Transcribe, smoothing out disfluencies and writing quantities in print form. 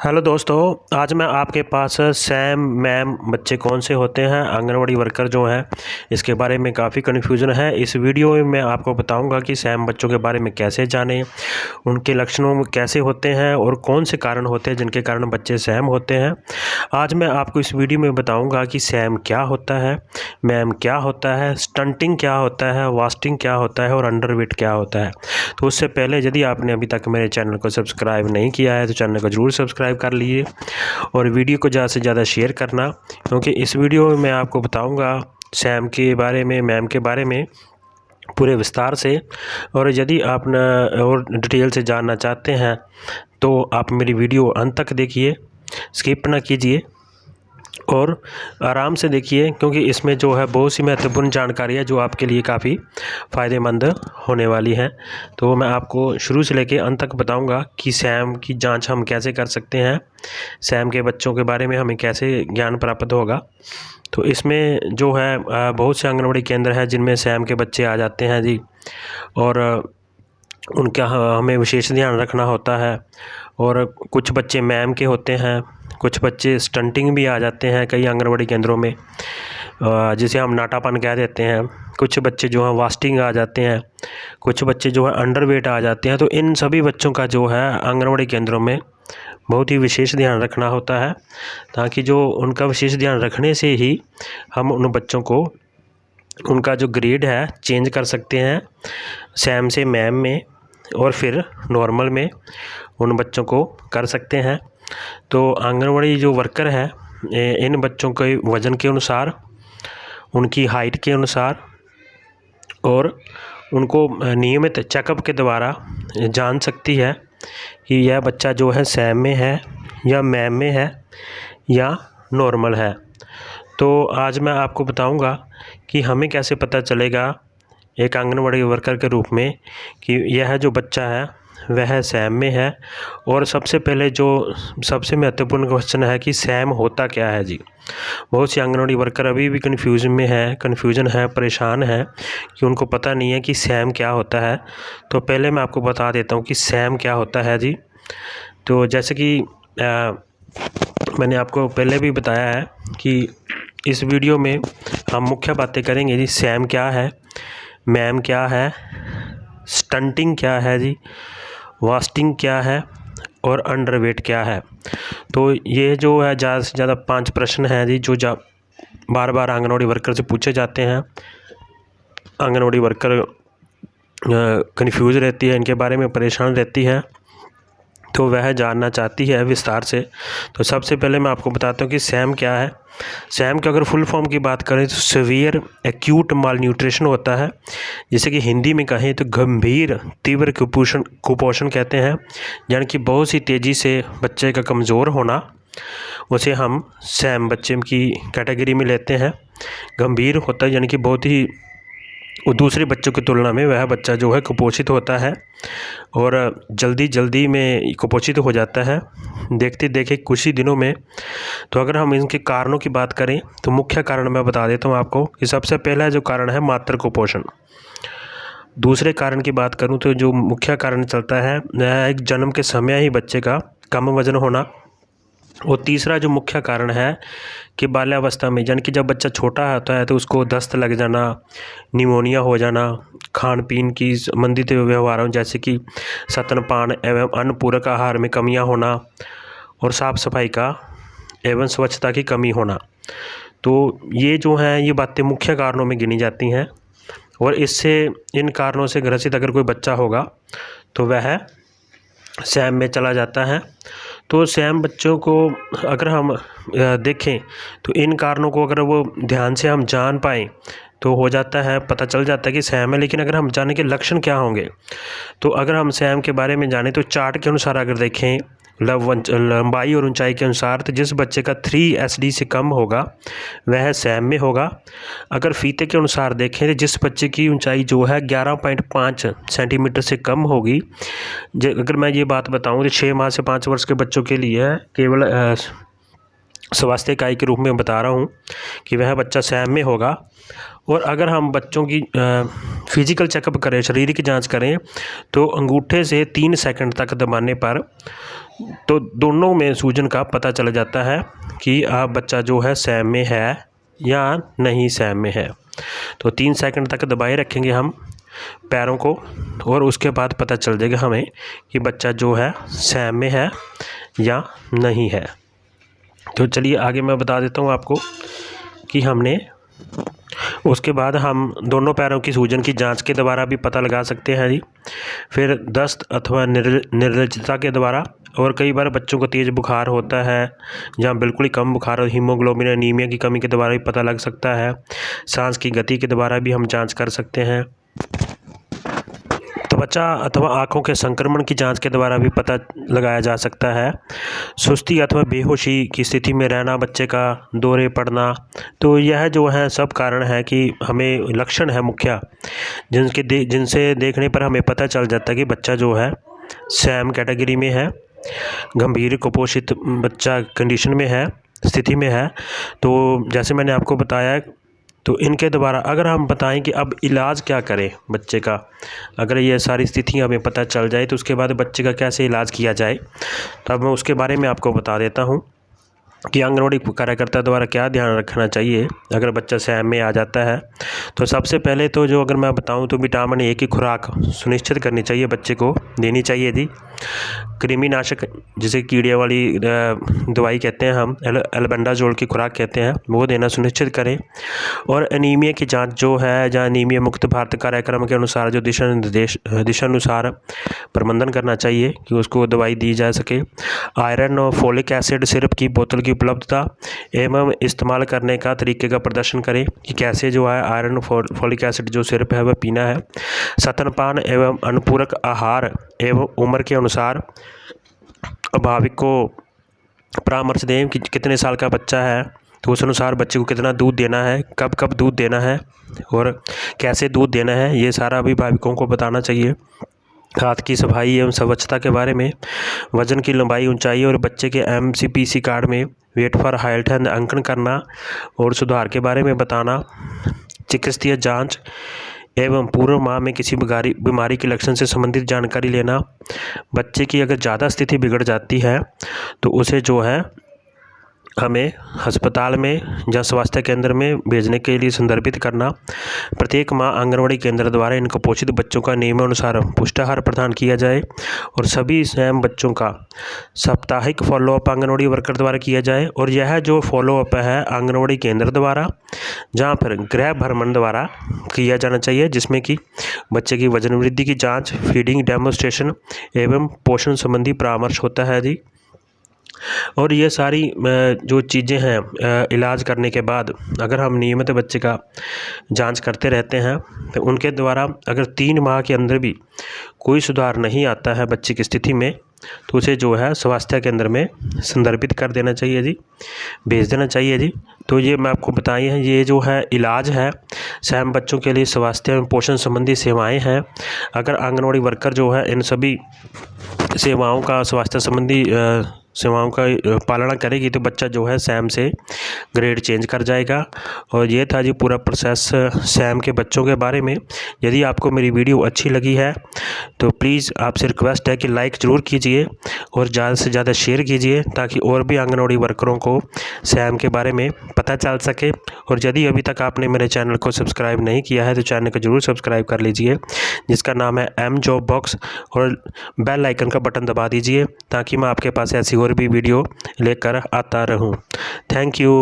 Hello दोस्तों, आज मैं आपके पास सैम मैम बच्चे कौन से होते हैं, आंगनवाड़ी वर्कर जो हैं, इसके बारे में काफ़ी कन्फ्यूज़न है। इस वीडियो में मैं आपको बताऊंगा कि सैम बच्चों के बारे में कैसे जानें, उनके लक्षणों में कैसे होते हैं और कौन से कारण होते हैं जिनके कारण बच्चे सैम होते हैं। आज मैं आपको इस वीडियो में बताऊँगा कि सैम क्या होता है, मैम क्या होता है, स्टंटिंग क्या होता है, वास्टिंग क्या होता है और अंडरवेट क्या होता है। तो उससे पहले यदि आपने अभी तक मेरे चैनल को सब्सक्राइब नहीं किया है तो चैनल को ज़रूर सब्सक्राइब कर लीजिए और वीडियो को ज़्यादा से ज़्यादा शेयर करना, क्योंकि इस वीडियो में मैं आपको बताऊंगा सैम के बारे में, मैम के बारे में पूरे विस्तार से। और यदि आप और डिटेल से जानना चाहते हैं तो आप मेरी वीडियो अंत तक देखिए, स्किप ना कीजिए और आराम से देखिए, क्योंकि इसमें जो है बहुत सी महत्वपूर्ण जानकारी है जो आपके लिए काफ़ी फ़ायदेमंद होने वाली है। तो मैं आपको शुरू से लेकर अंत तक बताऊंगा कि सैम की जांच हम कैसे कर सकते हैं, सैम के बच्चों के बारे में हमें कैसे ज्ञान प्राप्त होगा। तो इसमें जो है बहुत से आंगनवाड़ी केंद्र हैं जिनमें सैम के बच्चे आ जाते हैं जी, और उनका हमें विशेष ध्यान रखना होता है। और कुछ बच्चे मैम के होते हैं, कुछ बच्चे स्टंटिंग भी आ जाते हैं कई आंगनवाड़ी केंद्रों में, जिसे हम नाटापन कह देते हैं। कुछ बच्चे जो हैं वास्टिंग आ जाते हैं, कुछ बच्चे जो है अंडरवेट आ जाते हैं। तो इन सभी बच्चों का जो है आंगनवाड़ी केंद्रों में बहुत ही विशेष ध्यान रखना होता है, ताकि जो उनका विशेष ध्यान रखने से ही हम उन बच्चों को उनका जो ग्रेड है चेंज कर सकते हैं सैम से मैम में, और फिर नॉर्मल में उन बच्चों को कर सकते हैं। तो आंगनवाड़ी जो वर्कर है इन बच्चों के वज़न के अनुसार, उनकी हाइट के अनुसार और उनको नियमित चेकअप के द्वारा जान सकती है कि यह बच्चा जो है सैम में है या मैम में है या नॉर्मल है। तो आज मैं आपको बताऊंगा कि हमें कैसे पता चलेगा एक आंगनवाड़ी वर्कर के रूप में कि यह जो बच्चा है वह सैम में है। और सबसे पहले जो सबसे महत्वपूर्ण क्वेश्चन है कि सैम होता क्या है जी। बहुत सी आंगनवाड़ी वर्कर अभी भी कन्फ्यूज़न है, परेशान है कि उनको पता नहीं है कि सैम क्या होता है। तो पहले मैं आपको बता देता हूँ कि सैम क्या होता है जी। तो जैसे कि मैंने आपको पहले भी बताया है कि इस वीडियो में हम मुख्य बातें करेंगे जी। सैम क्या है, मैम क्या है, स्टंटिंग क्या है जी, वास्टिंग क्या है और अंडरवेट क्या है। तो ये जो है ज़्यादा से ज़्यादा 5 प्रश्न हैं जी जो बार बार आंगनवाड़ी वर्कर से पूछे जाते हैं। आंगनवाड़ी वर्कर कन्फ्यूज़ रहती है, इनके बारे में परेशान रहती है, तो वह जानना चाहती है विस्तार से। तो सबसे पहले मैं आपको बताता हूँ कि सैम क्या है। सैम की अगर फुल फॉर्म की बात करें तो सीवियर एक्यूट माल न्यूट्रिशन होता है, जिसे कि हिंदी में कहें तो गंभीर तीव्र कुपोषण कहते हैं। यानी कि बहुत सी तेज़ी से बच्चे का कमज़ोर होना, उसे हम सैम बच्चे की कैटेगरी में लेते हैं। गंभीर होता है यानी कि बहुत ही दूसरे बच्चों की तुलना में वह बच्चा जो है कुपोषित होता है और जल्दी में कुपोषित हो जाता है देखते देखे कुछ ही दिनों में। तो अगर हम इनके कारणों की बात करें तो मुख्य कारण मैं बता देता हूँ आपको कि सबसे पहला जो कारण है मातृ कुपोषण। दूसरे कारण की बात करूँ तो जो मुख्य कारण चलता है वह एक जन्म के समय ही बच्चे का कम वजन होना। और तीसरा जो मुख्य कारण है कि बाल्यावस्था में, यानी कि जब बच्चा छोटा होता है तो उसको दस्त लग जाना, निमोनिया हो जाना, खान पीन की संबंधित व्यवहारों जैसे कि स्तनपान एवं अन्न पूरक आहार में कमियां होना और साफ़ सफाई का एवं स्वच्छता की कमी होना। तो ये जो हैं ये बातें मुख्य कारणों में गिनी जाती हैं। और इन कारणों से ग्रसित अगर कोई बच्चा होगा तो वह सैम में चला जाता है। तो सैम बच्चों को अगर हम देखें तो इन कारणों को अगर वो ध्यान से हम जान पाएँ तो हो जाता है, पता चल जाता है कि सैम है। लेकिन अगर हम जाने के लक्षण क्या होंगे, तो अगर हम सैम के बारे में जानें तो चार्ट के अनुसार अगर देखें लंबाई और ऊंचाई के अनुसार, तो जिस बच्चे का 3 SD से कम होगा वह सैम में होगा। अगर फीते के अनुसार देखें तो जिस बच्चे की ऊंचाई जो है 11.5 सेंटीमीटर से कम होगी, अगर मैं ये बात बताऊं तो 6 माह से 5 वर्ष के बच्चों के लिए केवल स्वास्थ्य इकाई के रूप में बता रहा हूँ कि वह बच्चा सैम में होगा। और अगर हम बच्चों की फिजिकल चेकअप करें, शारीरिक जांच करें, तो अंगूठे से 3 सेकंड तक दबाने पर तो दोनों में सूजन का पता चल जाता है कि आप बच्चा जो है सैम में है या नहीं सैम में है। तो 3 सेकंड तक दबाए रखेंगे हम पैरों को और उसके बाद पता चल जाएगा हमें कि बच्चा जो है सैम में है या नहीं है। तो चलिए आगे मैं बता देता हूँ आपको कि हमने उसके बाद हम दोनों पैरों की सूजन की जांच के द्वारा भी पता लगा सकते हैं जी। फिर दस्त अथवा निर्लजता के द्वारा, और कई बार बच्चों को तेज़ बुखार होता है या बिल्कुल ही कम बुखार और हीमोग्लोबिन एनीमिया की कमी के द्वारा भी पता लग सकता है। सांस की गति के द्वारा भी हम जांच कर सकते हैं। त्वचा अथवा आँखों के संक्रमण की जांच के द्वारा भी पता लगाया जा सकता है। सुस्ती अथवा बेहोशी की स्थिति में रहना बच्चे का, दौरे पड़ना, तो यह जो है सब कारण है कि हमें लक्षण है मुख्य जिनसे देखने पर हमें पता चल जाता है कि बच्चा जो है सैम कैटेगरी में है, गंभीर कुपोषित बच्चा कंडीशन में है, स्थिति में है। तो जैसे मैंने आपको बताया, तो इनके द्वारा अगर हम बताएं कि अब इलाज क्या करें बच्चे का, अगर ये सारी स्थितियां हमें पता चल जाए तो उसके बाद बच्चे का कैसे इलाज किया जाए, तो अब मैं उसके बारे में आपको बता देता हूं कि आंगनवाड़ी कार्यकर्ता द्वारा क्या ध्यान रखना चाहिए अगर बच्चा सैम में आ जाता है। तो सबसे पहले तो जो अगर मैं बताऊं तो विटामिन ए की खुराक सुनिश्चित करनी चाहिए, बच्चे को देनी चाहिए जी। कृमिनाशक जिसे कीड़े वाली दवाई कहते हैं हम, एल्बेंडाजोल की खुराक कहते हैं, वो देना सुनिश्चित करें। और एनीमिया की जांच जो है, जहाँ एनीमिया मुक्त भारत कार्यक्रम के अनुसार जो दिशानुसार प्रबंधन करना चाहिए कि उसको दवाई दी जा सके। आयरन और फोलिक एसिड सिरप की बोतल की उपलब्धता एवं इस्तेमाल करने का तरीके का प्रदर्शन करें कि कैसे जो है आयरन फोलिक एसिड जो सिरप है वह पीना है। स्तनपान एवं अनुपूरक आहार एवं उम्र के अनुसार अभाविक को परामर्श दें कि कितने साल का बच्चा है तो उस अनुसार बच्चे को कितना दूध देना है, कब कब दूध देना है और कैसे दूध देना है, ये सारा अभिभावकों को बताना चाहिए। हाथ की सफाई एवं स्वच्छता के बारे में, वजन की लंबाई ऊंचाई और बच्चे के MCPC कार्ड में वेट फॉर हाइट अंकन करना और सुधार के बारे में बताना। चिकित्सीय जांच एवं पूर्व माह में किसी बीमारी के लक्षण से संबंधित जानकारी लेना। बच्चे की अगर ज़्यादा स्थिति बिगड़ जाती है तो उसे जो है हमें अस्पताल में या स्वास्थ्य केंद्र में भेजने के लिए संदर्भित करना। प्रत्येक माह आंगनवाड़ी केंद्र द्वारा इन कुपोषित बच्चों का नियमानुसार पुष्टाहार प्रदान किया जाए और सभी सैम बच्चों का साप्ताहिक फॉलोअप आंगनवाड़ी वर्कर द्वारा किया जाए। और यह जो फॉलोअप है आंगनवाड़ी केंद्र द्वारा, जहाँ पर गृह भ्रमण द्वारा किया जाना चाहिए, जिसमें कि बच्चे की वजन वृद्धि की जाँच, फीडिंग डेमोन्स्ट्रेशन एवं पोषण संबंधी परामर्श होता है जी। और ये सारी जो चीज़ें हैं इलाज करने के बाद अगर हम नियमित बच्चे का जांच करते रहते हैं तो उनके द्वारा अगर 3 माह के अंदर भी कोई सुधार नहीं आता है बच्चे की स्थिति में, तो उसे जो है स्वास्थ्य केंद्र में संदर्भित कर देना चाहिए जी, भेज देना चाहिए जी। तो ये मैं आपको बताई है, ये जो है इलाज है सैम बच्चों के लिए, स्वास्थ्य एवं पोषण संबंधी सेवाएं हैं। अगर आंगनवाड़ी वर्कर जो है इन सभी सेवाओं का, स्वास्थ्य संबंधी सेवाओं का पालना करेगी तो बच्चा जो है सैम से ग्रेड चेंज कर जाएगा। और ये था जी पूरा प्रोसेस सैम के बच्चों के बारे में। यदि आपको मेरी वीडियो अच्छी लगी है तो प्लीज़ आपसे रिक्वेस्ट है कि लाइक ज़रूर कीजिए और ज़्यादा से ज़्यादा शेयर कीजिए ताकि और भी आंगनवाड़ी वर्करों को सैम के बारे में पता चल सके। और यदि अभी तक आपने मेरे चैनल को सब्सक्राइब नहीं किया है तो चैनल को ज़रूर सब्सक्राइब कर लीजिए, जिसका नाम है M Job Box, और बेल आइकन का बटन दबा दीजिए ताकि मैं आपके पास ऐसी और भी वीडियो लेकर आता रहूं। Thank you.